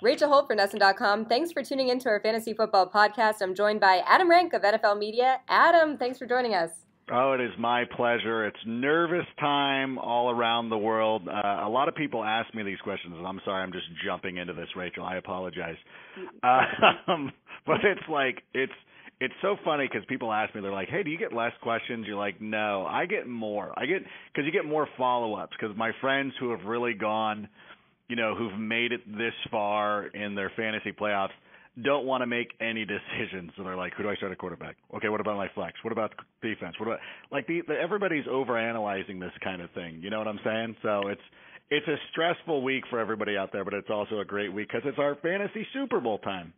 Rachel Holt for NESN.com. Thanks for tuning into our fantasy football podcast. I'm joined by Adam Rank of NFL Media. Adam, thanks for joining us. Oh, it is my pleasure. It's nervous time all around the world. A lot of people ask me these questions, and I'm sorry, I'm just jumping into this, Rachel. I apologize. But it's so funny because people ask me, they're like, hey, do you get less questions? You're like, no, I get more. Because you get more follow-ups because my friends who have really gone, who've made it this far in their fantasy playoffs don't want to make any decisions. So they're like, who do I start at quarterback? Okay, what about my flex? What about defense? What about everybody's overanalyzing this kind of thing. You know what I'm saying? So it's a stressful week for everybody out there, but it's also a great week because it's our fantasy Super Bowl time.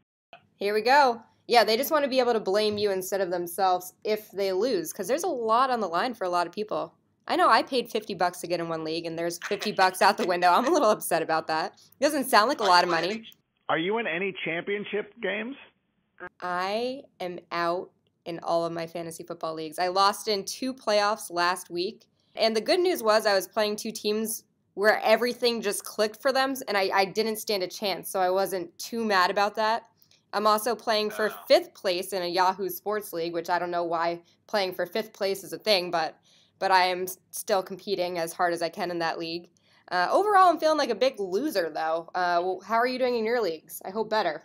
Here we go. Yeah, they just want to be able to blame you instead of themselves if they lose because there's a lot on the line for a lot of people. I know I paid $50 to get in one league, and there's $50 out the window. I'm a little upset about that. It doesn't sound like a lot of money. Are you in any championship games? I am out in all of my fantasy football leagues. I lost in 2 playoffs last week. And the good news was I was playing 2 teams where everything just clicked for them, and I didn't stand a chance, so I wasn't too mad about that. I'm also playing for 5th place in a Yahoo Sports League, which I don't know why playing for 5th place is a thing, but I am still competing as hard as I can in that league. Overall, I'm feeling like a big loser, though. How are you doing in your leagues? I hope better.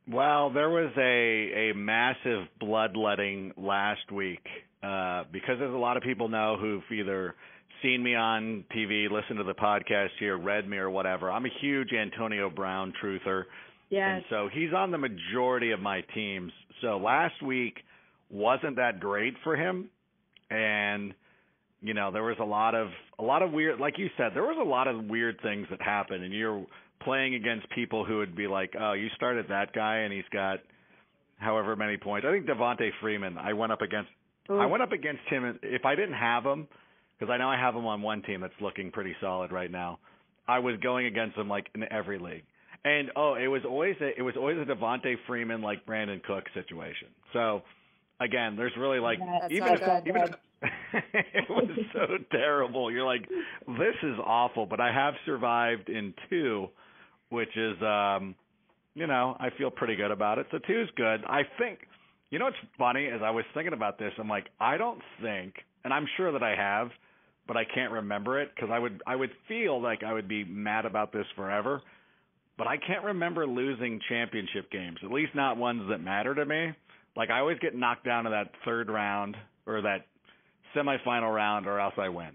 Well, there was a massive bloodletting last week because as a lot of people know who've either seen me on TV, listened to the podcast here, read me or whatever, I'm a huge Antonio Brown truther. Yes. And so he's on the majority of my teams. So last week wasn't that great for him. And there was a lot of weird, like you said, there was a lot of weird things that happened, and you're playing against people who would be like, oh, you started that guy, and he's got however many points. I think Devontae Freeman, I went up against him. If I didn't have him, because I know I have him on one team that's looking pretty solid right now, I was going against him like in every league. And it was always a Devontae Freeman like Brandon Cook situation. So again, there's really like even it was so terrible. You're like, this is awful, but I have survived in 2, which is, I feel pretty good about it. So 2 is good. I think, what's funny is I was thinking about this. I'm like, I don't think, and I'm sure that I have, but I can't remember it because I would feel like I would be mad about this forever. But I can't remember losing championship games, at least not ones that matter to me. Like I always get knocked down to that 3rd round or that semifinal round or else I win.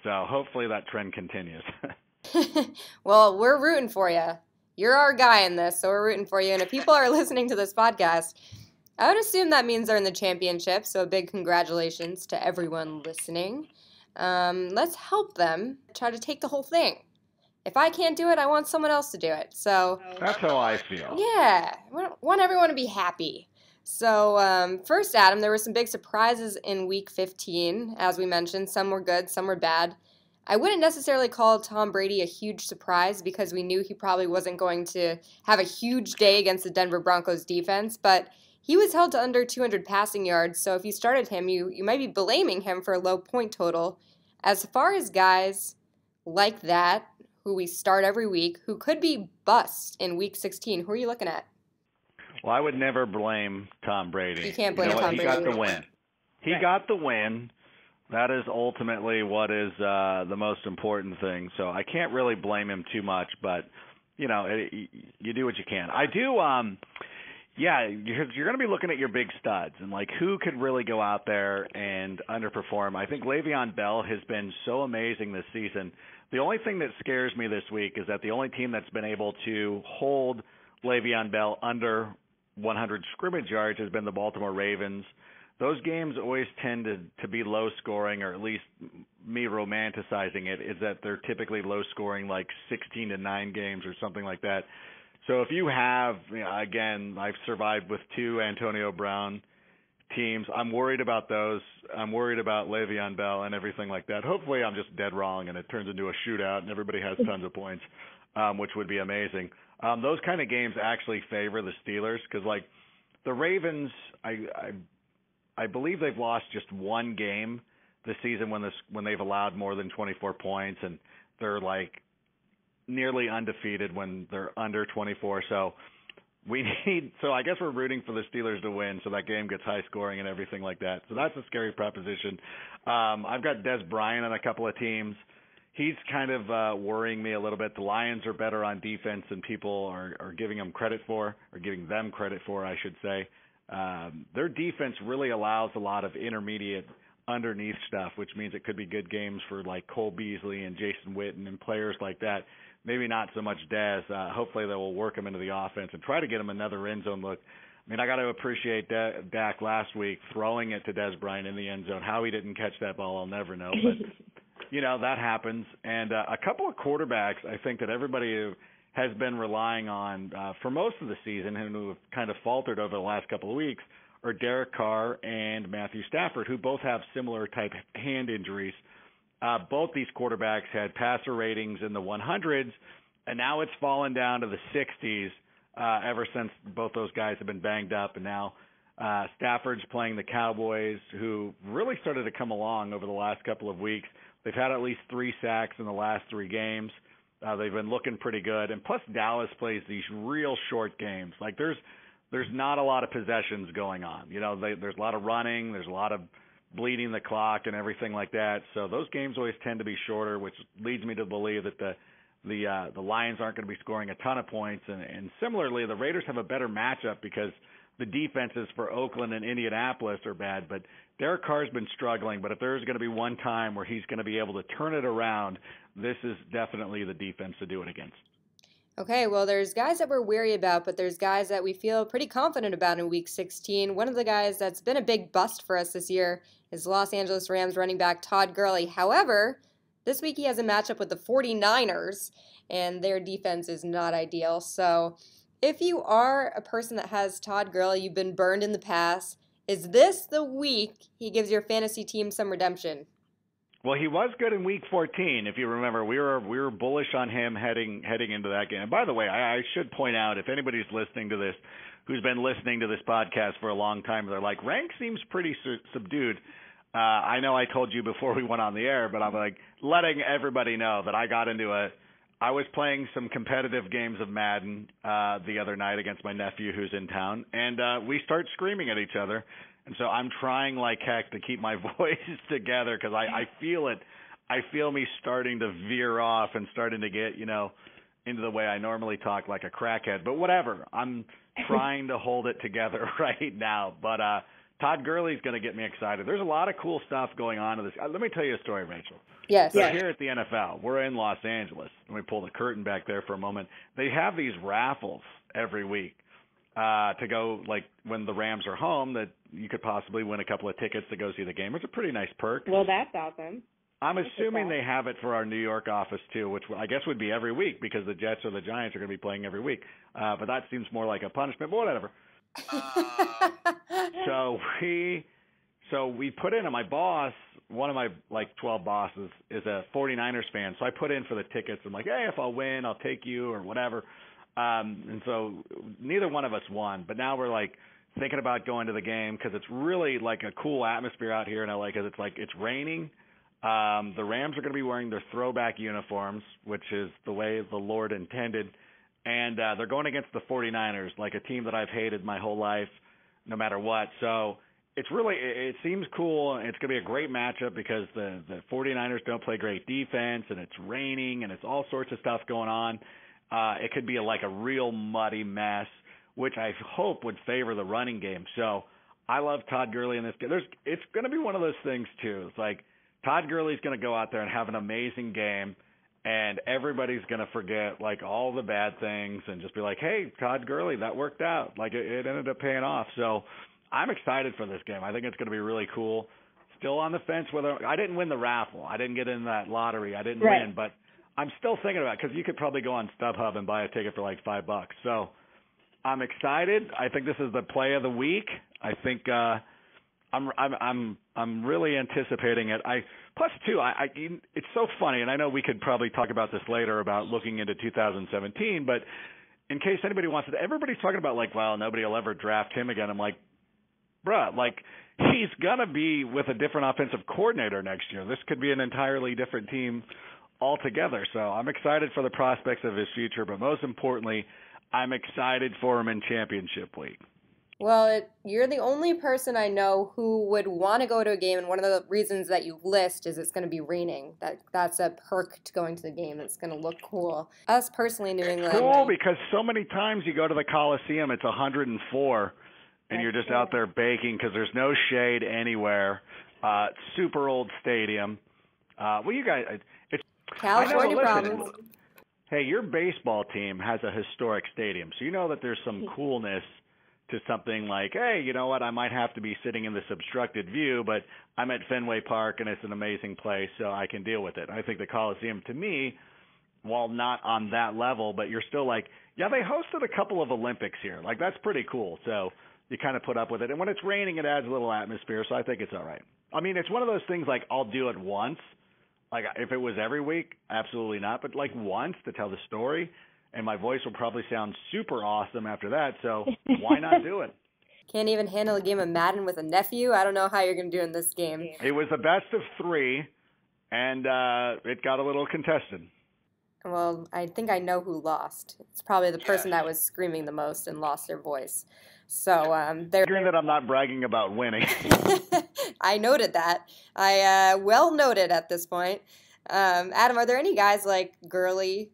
So hopefully that trend continues. Well, we're rooting for you. You're our guy in this, so we're rooting for you. And if people are listening to this podcast, I would assume that means they're in the championship. So a big congratulations to everyone listening. Let's help them try to take the whole thing. If I can't do it, I want someone else to do it. So that's how I feel. Yeah, I want everyone to be happy. So first, Adam, there were some big surprises in Week 15, as we mentioned. Some were good, some were bad. I wouldn't necessarily call Tom Brady a huge surprise because we knew he probably wasn't going to have a huge day against the Denver Broncos defense, but he was held to under 200 passing yards, so if you started him, you might be blaming him for a low point total. As far as guys like that, who we start every week, who could be bust in Week 16, who are you looking at? Well, I would never blame Tom Brady. You can't blame Tom Brady. He got the win. He got the win. That is ultimately what is the most important thing. So I can't really blame him too much, but, you do what you can. I do, you're going to be looking at your big studs and, like, who could really go out there and underperform. I think Le'Veon Bell has been so amazing this season. The only thing that scares me this week is that the only team that's been able to hold Le'Veon Bell under 100 scrimmage yards has been the Baltimore Ravens. Those games always tend to be low scoring, or at least me romanticizing it is that they're typically low scoring, like 16-9 games or something like that. So if you have, again, I've survived with 2 Antonio Brown teams. I'm worried about those. I'm worried about Le'Veon Bell and everything like that. Hopefully I'm just dead wrong and it turns into a shootout and everybody has tons of points, which would be amazing. Those kind of games actually favor the Steelers because, like, the Ravens, I believe they've lost just one game this season when they've allowed more than 24 points, and they're like nearly undefeated when they're under 24. So I guess we're rooting for the Steelers to win so that game gets high scoring and everything like that. So that's a scary proposition. I've got Des Bryant on a couple of teams. He's kind of worrying me a little bit. The Lions are better on defense than people are giving them credit for, or giving them credit for, I should say. Their defense really allows a lot of intermediate underneath stuff, which means it could be good games for like Cole Beasley and Jason Witten and players like that. Maybe not so much Dez. Hopefully they will work him into the offense and try to get him another end zone look. I mean, I got to appreciate Dak last week throwing it to Des Bryant in the end zone. How he didn't catch that ball, I'll never know. But, that happens. And a couple of quarterbacks I think that everybody has been relying on for most of the season and who have kind of faltered over the last couple of weeks are Derek Carr and Matthew Stafford, who both have similar type hand injuries. Both these quarterbacks had passer ratings in the 100s, and now it's fallen down to the 60s ever since both those guys have been banged up. And now Stafford's playing the Cowboys, who really started to come along over the last couple of weeks. They've had at least 3 sacks in the last 3 games. They've been looking pretty good. And plus Dallas plays these real short games. Like there's not a lot of possessions going on. There's a lot of running. There's a lot of bleeding the clock and everything like that. So those games always tend to be shorter, which leads me to believe that the Lions aren't going to be scoring a ton of points. And similarly, the Raiders have a better matchup because the defenses for Oakland and Indianapolis are bad. But Derek Carr's been struggling. But if there's going to be one time where he's going to be able to turn it around, this is definitely the defense to do it against. Okay, well, there's guys that we're weary about, but there's guys that we feel pretty confident about in Week 16. One of the guys that's been a big bust for us this year is Los Angeles Rams running back Todd Gurley. However, this week he has a matchup with the 49ers, and their defense is not ideal. So if you are a person that has Todd Gurley, you've been burned in the past, is this the week he gives your fantasy team some redemption? Well, he was good in Week 14, if you remember. We were bullish on him heading into that game. And by the way, I should point out, if anybody's listening to this, who's been listening to this podcast for a long time, they're like, Rank seems pretty subdued. I know I told you before we went on the air, but I'm like letting everybody know that I was playing some competitive games of Madden the other night against my nephew who's in town, and we start screaming at each other. And so I'm trying like heck to keep my voice together because I feel it. I feel me starting to veer off and starting to get, into the way I normally talk like a crackhead. But whatever. I'm trying to hold it together right now. But Todd Gurley's going to get me excited. There's a lot of cool stuff going on in this. Let me tell you a story, Rachel. Yes. So here at the NFL, we're in Los Angeles. Let me pull the curtain back there for a moment. They have these raffles every week. To go, like, when the Rams are home, that you could possibly win a couple of tickets to go see the game. It's a pretty nice perk. Well, that's awesome. I'm assuming they have it for our New York office, too, which I guess would be every week because the Jets or the Giants are going to be playing every week. But that seems more like a punishment, but whatever. So we put in, and my boss, one of my, 12 bosses, is a 49ers fan. So I put in for the tickets. I'm like, hey, if I'll win, I'll take you or whatever. And so neither one of us won, but now we're thinking about going to the game because it's really a cool atmosphere out here in LA because it's raining. The Rams are going to be wearing their throwback uniforms, which is the way the Lord intended. And they're going against the 49ers, like a team that I've hated my whole life, no matter what. So it seems cool. It's going to be a great matchup because the 49ers don't play great defense, and it's raining, and it's all sorts of stuff going on. It could be a real muddy mess, which I hope would favor the running game. So I love Todd Gurley in this game. It's going to be one of those things, too. It's Todd Gurley's going to go out there and have an amazing game, and everybody's going to forget, all the bad things and just be like, hey, Todd Gurley, that worked out. It ended up paying off. So I'm excited for this game. I think it's going to be really cool. Still on the fence whether – I didn't win the raffle. I didn't get in that lottery. I didn't win, but – I'm still thinking about it because you could probably go on StubHub and buy a ticket for $5. So I'm excited. I think this is the play of the week. I think I'm really anticipating it. Plus too, it's so funny, and I know we could probably talk about this later about looking into 2017. But in case anybody wants to, everybody's talking about well, nobody will ever draft him again. I'm like, bruh, he's gonna be with a different offensive coordinator next year. This could be an entirely different team altogether. So I'm excited for the prospects of his future, but most importantly, I'm excited for him in championship week. Well, you're the only person I know who would want to go to a game, and one of the reasons that you list is it's going to be raining. That's a perk to going to the game. It's going to look cool. Us personally, New England. Cool, because so many times you go to the Coliseum, it's 104, and you're just out there baking because there's no shade anywhere. Super old stadium. Well, you guys, it's California problems. Hey, your baseball team has a historic stadium, so you know that there's some coolness to something like, hey, you know what, I might have to be sitting in this obstructed view, but I'm at Fenway Park and it's an amazing place, so I can deal with it. I think the Coliseum, to me, while not on that level, but you're still like, yeah, they hosted a couple of Olympics here. Like, that's pretty cool. So you kind of put up with it. And when it's raining, it adds a little atmosphere, so I think it's all right. I mean, it's one of those things like I'll do it once. Like, if it was every week, absolutely not. But, like, once to tell the story, and my voice will probably sound super awesome after that, so why not do it? Can't even handle a game of Madden with a nephew? I don't know how you're going to do in this game. It was a best of 3, and it got a little contested. Well, I think I know who lost. It's probably the person that was screaming the most and lost their voice. So they're Figuring that I'm not bragging about winning. I noted that. I well noted at this point. Adam, are there any guys like Gurley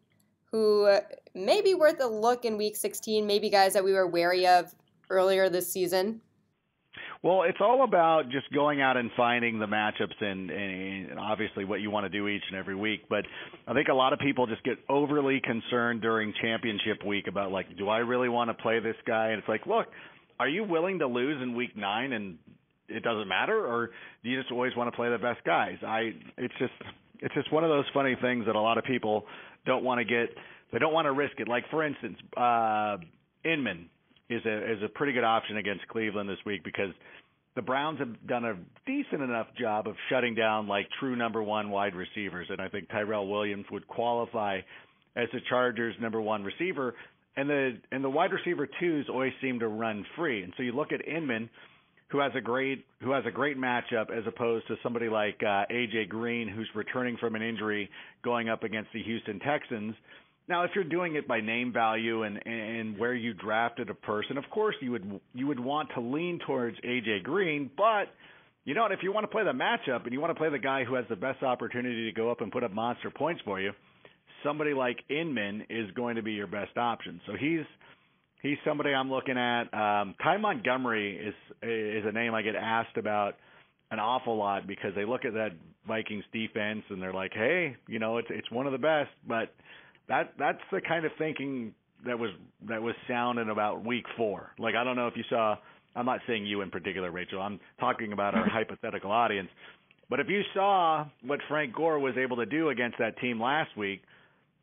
who may be worth a look in Week 16, maybe guys that we were wary of earlier this season? Well, it's all about just going out and finding the matchups and obviously what you want to do each and every week. But I think a lot of people just get overly concerned during championship week about, like, do I really want to play this guy? And it's like, look, are you willing to lose in Week 9 and it doesn't matter? Or do you just always want to play the best guys? It's just one of those funny things that a lot of people don't want to get. They don't want to risk it. Like, for instance, Inman is a pretty good option against Cleveland this week because the Browns have done a decent enough job of shutting down, like, true number one wide receivers, and I think Tyrell Williams would qualify as the Chargers' number one receiver, and the wide receiver twos always seem to run free, and so you look at Inman, who has a great matchup as opposed to somebody like A.J. Green, who's returning from an injury going up against the Houston Texans. Now, if you're doing it by name value and where you drafted a person, of course you would want to lean towards A.J. Green. But you know what? If you want to play the matchup and you want to play the guy who has the best opportunity to go up and put up monster points for you, somebody like Inman is going to be your best option. So he's somebody I'm looking at. Ty Montgomery is a name I get asked about an awful lot because they look at that Vikings defense and they're like, hey, you know, it's one of the best, but that's the kind of thinking that was sound in about Week 4. Like, I don't know if you saw. I'm not saying you in particular, Rachel. I'm talking about our hypothetical audience. But if you saw what Frank Gore was able to do against that team last week,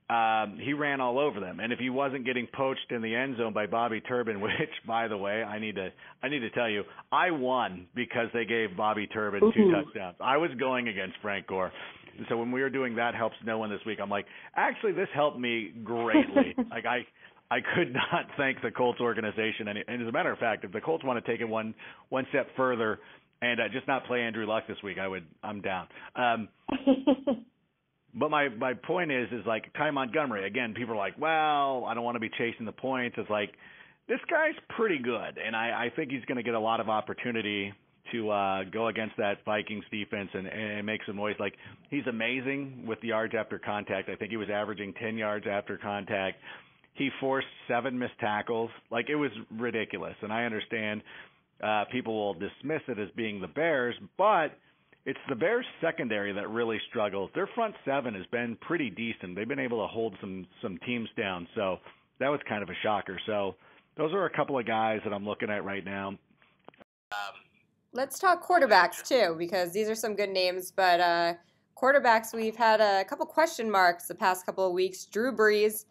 he ran all over them. And if he wasn't getting poached in the end zone by Bobby Turbin, which, by the way, I need to tell you, I won because they gave Bobby Turbin 2 touchdowns. I was going against Frank Gore. And so when we were doing That Helps No One this week, I'm like, actually, this helped me greatly. Like, I could not thank the Colts organization. And as a matter of fact, if the Colts want to take it one step further and just not play Andrew Luck this week, I'm down. But my point is like Ty Montgomery. Again, people are like, well, I don't want to be chasing the points. It's like, this guy's pretty good, and I think he's going to get a lot of opportunity to go against that Vikings defense and make some noise. Like, he's amazing with the yards after contact. I think he was averaging 10 yards after contact. He forced 7 missed tackles. Like, it was ridiculous. And I understand people will dismiss it as being the Bears, but it's the Bears secondary that really struggles. Their front 7 has been pretty decent. They've been able to hold some teams down. So that was kind of a shocker. So those are a couple of guys that I'm looking at right now. Let's talk quarterbacks, too, because these are some good names. But quarterbacks, we've had a couple question marks the past couple of weeks. Drew Brees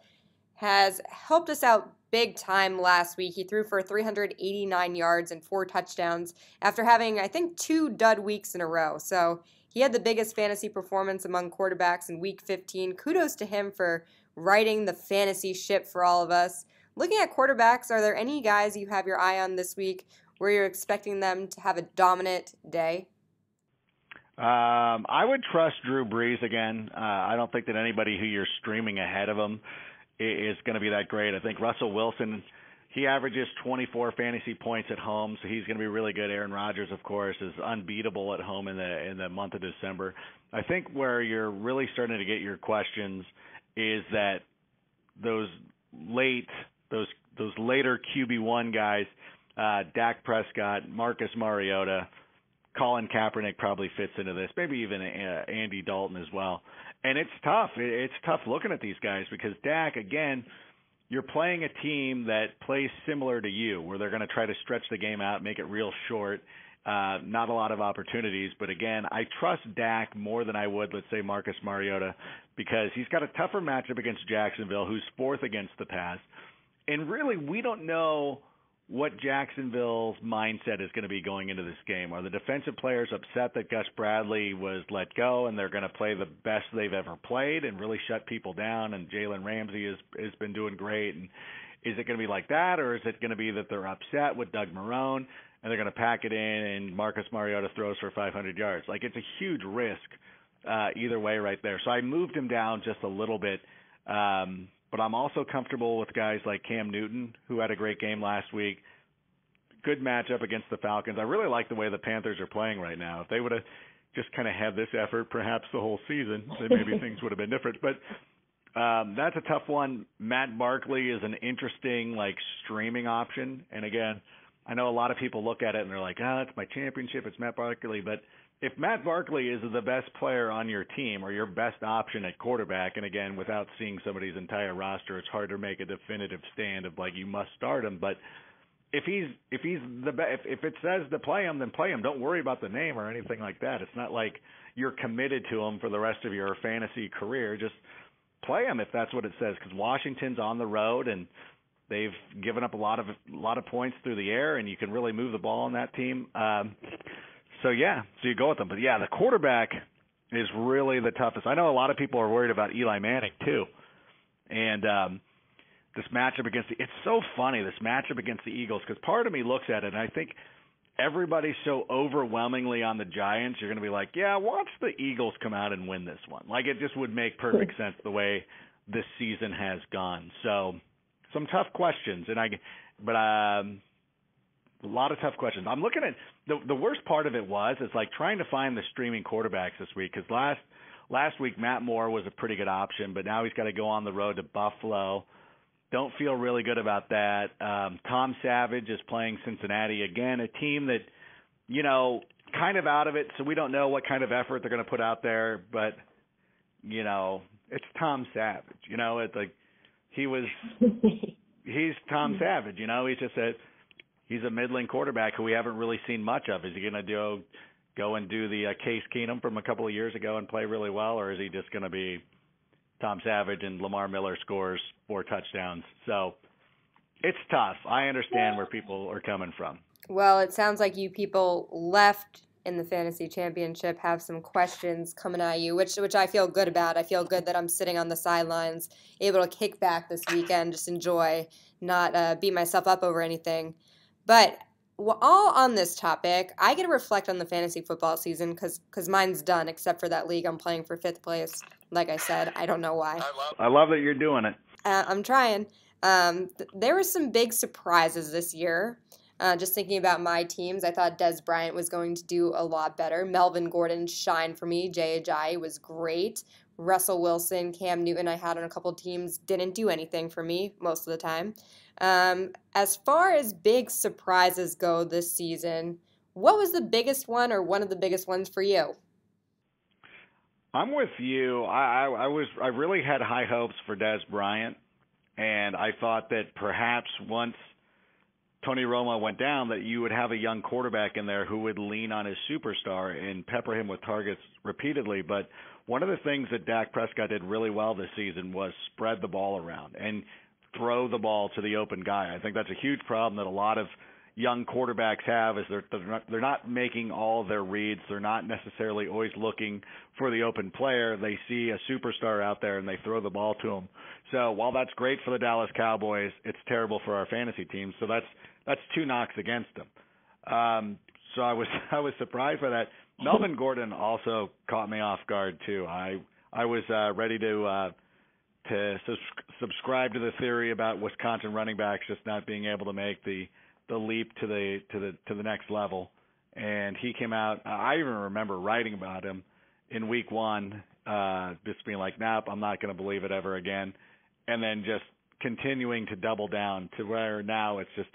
has helped us out big time last week. He threw for 389 yards and 4 touchdowns after having, I think, 2 dud weeks in a row. So he had the biggest fantasy performance among quarterbacks in Week 15. Kudos to him for righting the fantasy ship for all of us. Looking at quarterbacks, are there any guys you have your eye on this week where you're expecting them to have a dominant day? I would trust Drew Brees again. I don't think that anybody who you're streaming ahead of him is going to be that great. I think Russell Wilson, he averages 24 fantasy points at home, so he's going to be really good. Aaron Rodgers, of course, is unbeatable at home in the month of December. I think where you're really starting to get your questions is that those later QB1 guys, Dak Prescott, Marcus Mariota, Colin Kaepernick probably fits into this, maybe even Andy Dalton as well. And it's tough. It's tough looking at these guys because Dak, again, you're playing a team that plays similar to you, where they're going to try to stretch the game out, make it real short, not a lot of opportunities. But again, I trust Dak more than I would, let's say, Marcus Mariota, because he's got a tougher matchup against Jacksonville, who's fourth against the pass. And really, we don't know what Jacksonville's mindset is going to be going into this game. Are the defensive players upset that Gus Bradley was let go and they're going to play the best they've ever played and really shut people down, and Jalen Ramsey has been doing great? And is it going to be like that, or is it going to be that they're upset with Doug Marrone and they're going to pack it in and Marcus Mariota throws for 500 yards? Like, it's a huge risk either way right there. So I moved him down just a little bit. But I'm also comfortable with guys like Cam Newton, who had a great game last week. Good matchup against the Falcons. I really like the way the Panthers are playing right now. If they would have just kind of had this effort perhaps the whole season, then maybe things would have been different. But that's a tough one. Matt Barkley is an interesting, streaming option. And again, I know a lot of people look at it and they're like, it's my championship, it's Matt Barkley. But if Matt Barkley is the best player on your team or your best option at quarterback, and again, without seeing somebody's entire roster, it's hard to make a definitive stand of you must start him. But if it says to play him, then play him. Don't worry about the name or anything like that. It's not like you're committed to him for the rest of your fantasy career. Just play him if that's what it says, because Washington's on the road and they've given up a lot of points through the air, and you can really move the ball on that team. So you go with them. But, the quarterback is really the toughest. I know a lot of people are worried about Eli Manning too. And this matchup it's so funny, this matchup against the Eagles, because part of me looks at it, and I think everybody's so overwhelmingly on the Giants, you're going to be like, watch the Eagles come out and win this one. It just would make perfect sense the way this season has gone. So some tough questions. A lot of tough questions. I'm looking at the worst part of it is trying to find the streaming quarterbacks this week, because last week Matt Moore was a pretty good option, but now he's got to go on the road to Buffalo. Don't feel really good about that. Tom Savage is playing Cincinnati again, a team that, kind of out of it, so we don't know what kind of effort they're going to put out there, but it's Tom Savage. He's Tom Savage. He's just he's a middling quarterback who we haven't really seen much of. Is he going to go and do the Case Keenum from a couple of years ago and play really well, or is he just going to be Tom Savage and Lamar Miller scores 4 touchdowns? So it's tough. I understand where people are coming from. Well, it sounds like you people left in the fantasy championship have some questions coming at you, which I feel good about. I feel good that I'm sitting on the sidelines, able to kick back this weekend, just enjoy, not beat myself up over anything. But all on this topic, I get to reflect on the fantasy football season because mine's done, except for that league I'm playing for 5th place. Like I said, I don't know why. I love that you're doing it. I'm trying. There were some big surprises this year. Just thinking about my teams, I thought Des Bryant was going to do a lot better. Melvin Gordon shined for me. Jay Ajayi was great. Russell Wilson, Cam Newton, I had on a couple teams, didn't do anything for me most of the time. As far as big surprises go this season, what was the biggest one or one of the biggest ones for you? I'm with you. I really had high hopes for Des Bryant, and I thought that perhaps once Tony Romo went down that you would have a young quarterback in there who would lean on his superstar and pepper him with targets repeatedly. But one of the things that Dak Prescott did really well this season was spread the ball around and throw the ball to the open guy. I think that's a huge problem that a lot of young quarterbacks have is they're not making all of their reads. They're not necessarily always looking for the open player. They see a superstar out there and they throw the ball to him. So while that's great for the Dallas Cowboys, it's terrible for our fantasy team. So that's 2 knocks against them. So I was surprised by that. Melvin Gordon also caught me off guard too. I was ready to subscribe to the theory about Wisconsin running backs just not being able to make the leap to the next level. And he came out. I even remember writing about him in week 1, just being like, nope, I'm not going to believe it ever again. And then just continuing to double down to where now it's just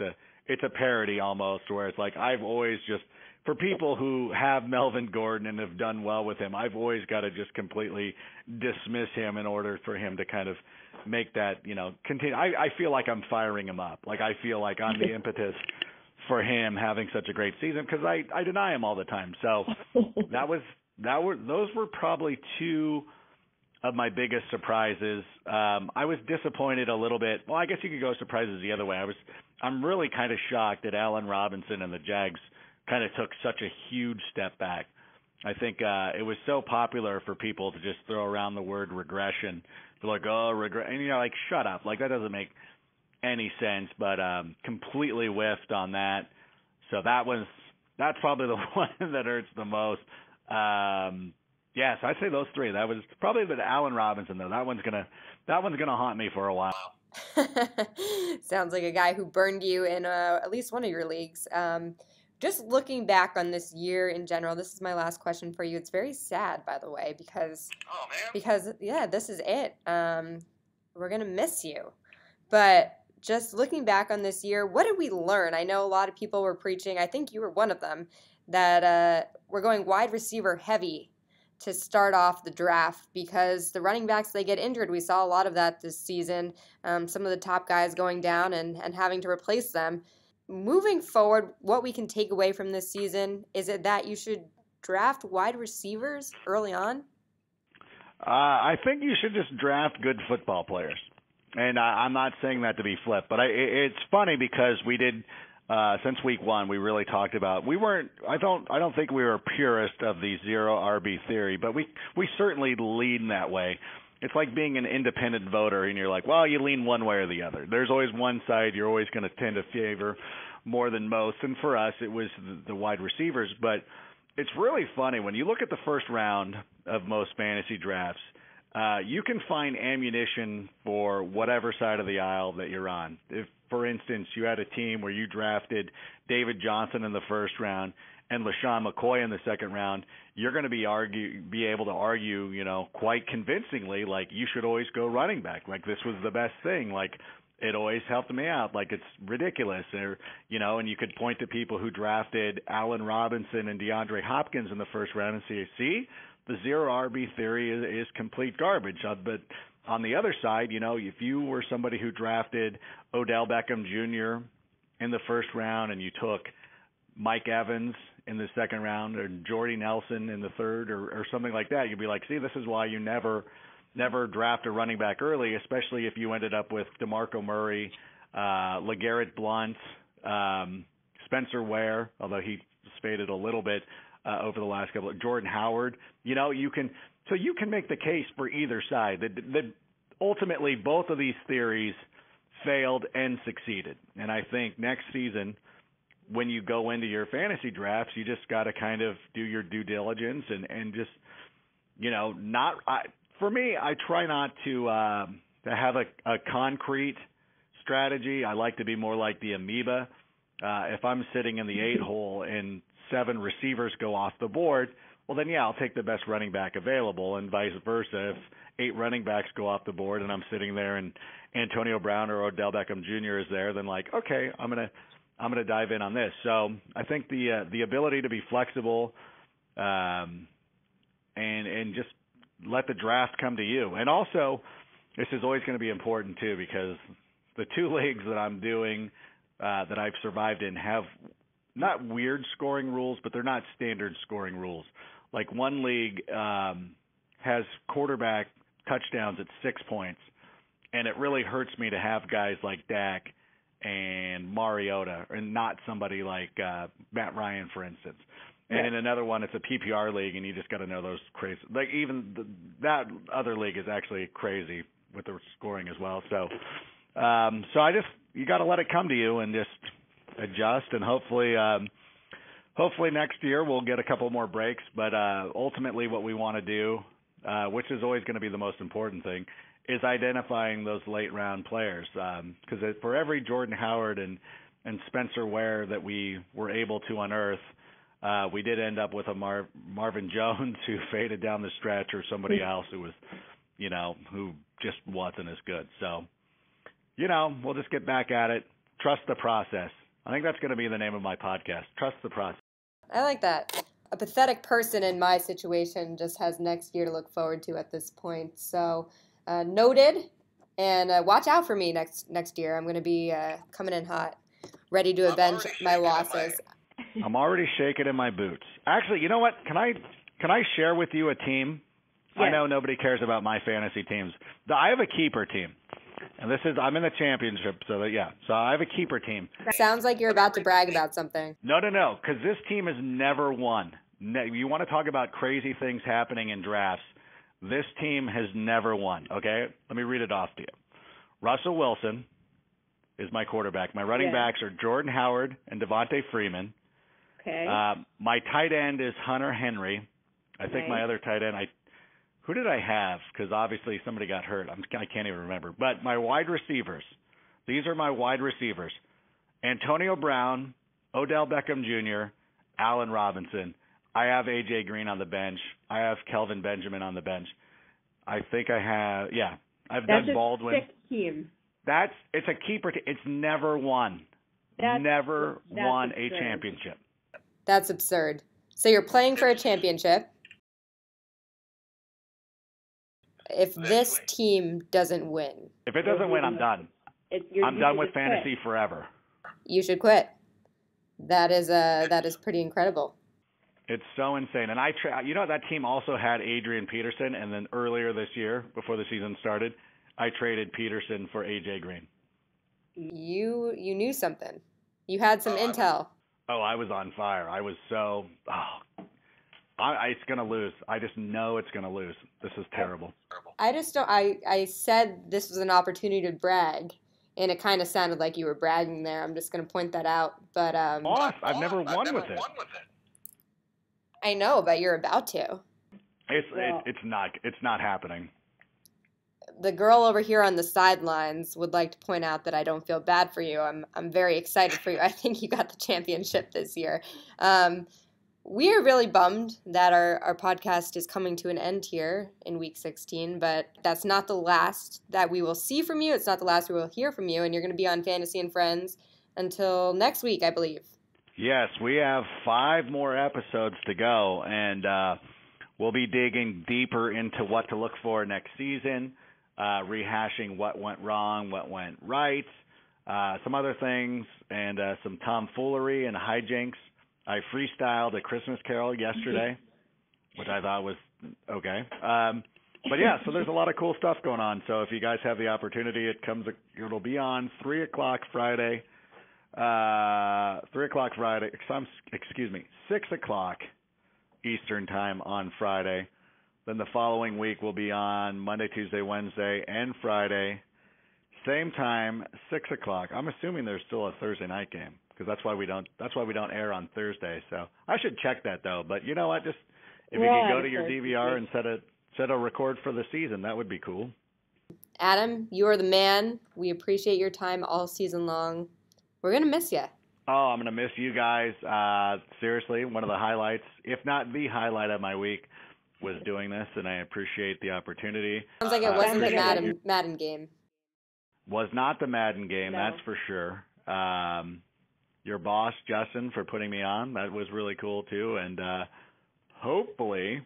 it's a parody almost, where it's like I've always just, for people who have Melvin Gordon and have done well with him, I've always got to just completely dismiss him in order for him to kind of make that, continue. I feel like I'm firing him up. Like I feel like I'm the impetus for him having such a great season, because I deny him all the time. So those were probably two of my biggest surprises. I was disappointed a little bit. Well, I guess you could go surprises the other way. I'm really kind of shocked that Allen Robinson and the Jags kind of took such a huge step back. I think it was so popular for people to just throw around the word regression. They're like, oh, and you're like, shut up. Like, that doesn't make any sense, but completely whiffed on that. So that's probably the one that hurts the most. Yeah, so I'd say those three. That was probably the Allen Robinson, though. That one's gonna haunt me for a while. Sounds like a guy who burned you in at least one of your leagues. Just looking back on this year in general, this is my last question for you. It's very sad, by the way, because this is it. We're gonna miss you. But just looking back on this year, what did we learn? I know a lot of people were preaching, I think you were one of them, that we're going wide receiver heavy to start off the draft because the running backs, they get injured. We saw a lot of that this season, some of the top guys going down and having to replace them. Moving forward, what we can take away from this season, is it that you should draft wide receivers early on? I think you should just draft good football players. And I'm not saying that to be flip, but it's funny because we did since week 1 we really talked about, I don't think we were a purist of the zero RB theory, but we certainly lean that way. It's like being an independent voter and you're like, well, you lean one way or the other. There's always one side you're always going to tend to favor more than most, and for us it was the wide receivers. But it's really funny when you look at the first round of most fantasy drafts. You can find ammunition for whatever side of the aisle that you're on. If, for instance, you had a team where you drafted David Johnson in the first round and LaShawn McCoy in the second round, you're going to be able to argue, quite convincingly, like you should always go running back. Like this was the best thing. Like it always helped me out. Like it's ridiculous. Or, and you could point to people who drafted Allen Robinson and DeAndre Hopkins in the first round and say, see, the zero RB theory is complete garbage. But on the other side, if you were somebody who drafted Odell Beckham Jr. in the first round and you took Mike Evans in the second round or Jordy Nelson in the third or something like that, you'd be like, see, this is why you never draft a running back early, especially if you ended up with DeMarco Murray, LeGarrette Blount, Spencer Ware, although he faded a little bit over the last couple of Jordan Howard. You can make the case for either side. That ultimately both of these theories failed and succeeded. And I think next season, when you go into your fantasy drafts, you just got to kind of do your due diligence and just, for me, I try not to have a concrete strategy. I like to be more like the amoeba. If I'm sitting in the 8-hole and 7 receivers go off the board, well, then, I'll take the best running back available, and vice versa. If 8 running backs go off the board and I'm sitting there and Antonio Brown or Odell Beckham Jr. is there, then okay, I'm gonna dive in on this. So I think the ability to be flexible and just let the draft come to you. And also, this is always going to be important too, because the 2 leagues that I'm doing that I've survived in have not weird scoring rules, but they're not standard scoring rules. Like one league has quarterback touchdowns at 6 points, and it really hurts me to have guys like Dak and Mariota, and not somebody like Matt Ryan, for instance. And in another one, it's a PPR league, and you just got to know those crazy. Like even that other league is actually crazy with the scoring as well. So, you got to let it come to you and just adjust, and hopefully hopefully next year we'll get a couple more breaks. But ultimately, what we want to do, which is always going to be the most important thing, is identifying those late round players. Because for every Jordan Howard and Spencer Ware that we were able to unearth, we did end up with a Marvin Jones who faded down the stretch, or somebody else who was, who just wasn't as good. So, we'll just get back at it. Trust the process. I think that's going to be the name of my podcast. Trust the process. I like that. A pathetic person in my situation just has next year to look forward to at this point. So, noted. And watch out for me next year. I'm going to be coming in hot, ready to avenge my losses. I'm already shaking in my boots. Actually, you know what? Can I share with you a team? Yes. I know nobody cares about my fantasy teams. I have a keeper team. And I'm in the championship, so I have a keeper team. Sounds like you're about to brag about something. No, because this team has never won. You want to talk about crazy things happening in drafts. This team has never won, okay? Let me read it off to you. Russell Wilson is my quarterback. My running backs are Jordan Howard and Devontae Freeman. Okay. My tight end is Hunter Henry. I think my other tight end, who did I have? Because obviously somebody got hurt. I can't even remember. But my wide receivers, these are my wide receivers. Antonio Brown, Odell Beckham Jr., Allen Robinson. I have A.J. Green on the bench. I have Kelvin Benjamin on the bench. I think I have, I've done Baldwin. That's a sick team. It's a keeper. It's never won. Never won a championship. That's absurd. So you're playing for a championship. If this team doesn't win. If it doesn't win, I'm done. I'm done with fantasy forever. You should quit. That is pretty incredible. It's so insane. And that team also had Adrian Peterson, and then earlier this year, before the season started, I traded Peterson for A.J. Green. You knew something. You had some intel. I was on fire. I was so it's going to lose. I just know it's going to lose. This is terrible. I just don't. I said this was an opportunity to brag, and it kind of sounded like you were bragging there. I'm just going to point that out. But I've never won with it. I know, but you're about to. It's not happening. The girl over here on the sidelines would like to point out that I don't feel bad for you. I'm very excited for you. I think you got the championship this year. We are really bummed that our podcast is coming to an end here in Week 16, but that's not the last that we will see from you. It's not the last we will hear from you, and you're going to be on Fantasy and Friends until next week, I believe. Yes, we have 5 more episodes to go, and we'll be digging deeper into what to look for next season, rehashing what went wrong, what went right, some other things, and some tomfoolery and hijinks. I freestyled a Christmas Carol yesterday, which I thought was okay. But so there's a lot of cool stuff going on. So if you guys have the opportunity, it'll be on 3 o'clock Friday. 6 o'clock Eastern time on Friday. Then the following week will be on Monday, Tuesday, Wednesday, and Friday. Same time, 6 o'clock. I'm assuming there's still a Thursday night game because that's why we don't air on Thursday. So I should check that though. But you know what? Just if you can go to your DVR and set a record for the season, that would be cool. Adam, you are the man. We appreciate your time all season long. We're going to miss you. Oh, I'm going to miss you guys. Seriously, one of the highlights, if not the highlight of my week, was doing this, and I appreciate the opportunity. Sounds like it wasn't the Madden game. Was not the Madden game, that's for sure. Your boss, Justin, for putting me on. That was really cool, too. And hopefully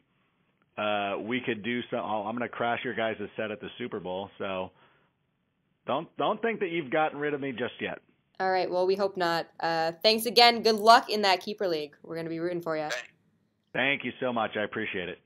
we could do some. I'm going to crash your guys' set at the Super Bowl, so don't think that you've gotten rid of me just yet. All right. Well, we hope not. Thanks again. Good luck in that keeper league. We're going to be rooting for you. Thank you so much. I appreciate it.